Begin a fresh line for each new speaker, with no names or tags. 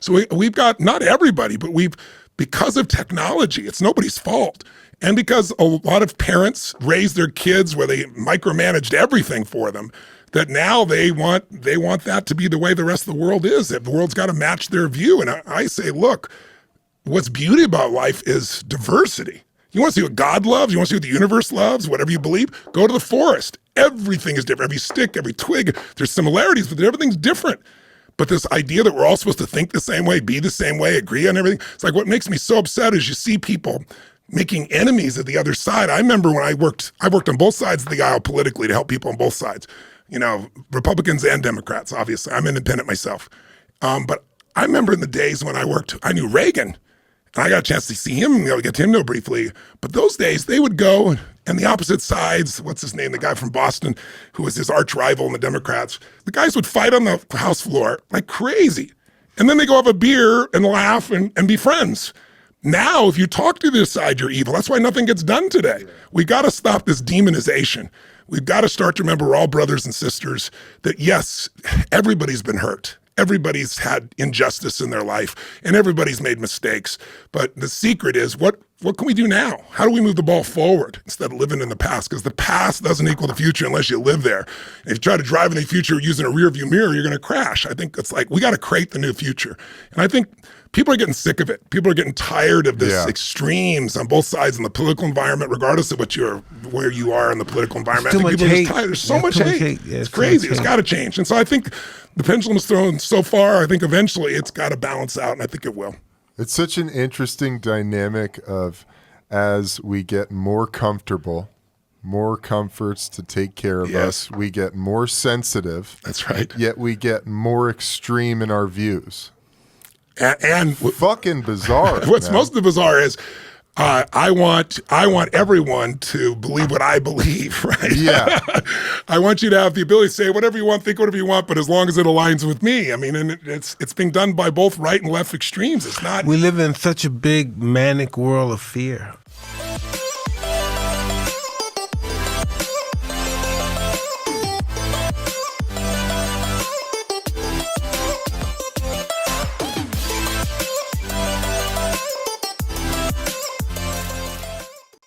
So we've got, not everybody, but because of technology, it's nobody's fault. And because a lot of parents raised their kids where they micromanaged everything for them, that now they want that to be the way the rest of the world is. The world's got to match their view. And I say, look, what's beauty about life is diversity. You want to see what God loves? You want to see what the universe loves? Whatever you believe, go to the forest. Everything is different. Every stick, every twig, there's similarities, but everything's different. But this idea that we're all supposed to think the same way, be the same way, agree on everything, it's like what makes me so upset is you see people making enemies of the other side. I remember when I worked on both sides of the aisle politically to help people on both sides, Republicans and Democrats, obviously. I'm independent myself. But I remember in the days when I knew Reagan, and I got a chance to see him, get to him know briefly. But those days, they would go, and the opposite sides, what's his name, the guy from Boston, who was his arch rival in the Democrats, the guys would fight on the House floor like crazy. And then they go have a beer and laugh and be friends. Now, if you talk to this side, you're evil. That's why nothing gets done today. We got to stop this demonization. We've got to start to remember we're all brothers and sisters, that yes, everybody's been hurt. Everybody's had injustice in their life, and everybody's made mistakes. But the secret is, what can we do now? How do we move the ball forward instead of living in the past? Because the past doesn't equal the future unless you live there. If you try to drive in the future using a rear view mirror, you're going to crash. I think it's like we got to create the new future. And I think people are getting sick of it. People are getting tired of this extremes on both sides in the political environment, regardless of where you are in the political environment. I think people are just tired. There's so much hate. Yeah, it's crazy. It's got to change. And so I think the pendulum's thrown so far. I think eventually it's got to balance out, and I think it will.
It's such an interesting dynamic of, as we get more comfortable, more comforts to take care of us, we get more sensitive.
That's right.
Yet we get more extreme in our views.
And
fucking bizarre.
What's most bizarre is I want everyone to believe what I believe, right?
Yeah.
I want you to have the ability to say whatever you want, think whatever you want, but as long as it aligns with me. I mean, and it's being done by both right and left extremes. It's not.
We live in such a big manic world of fear.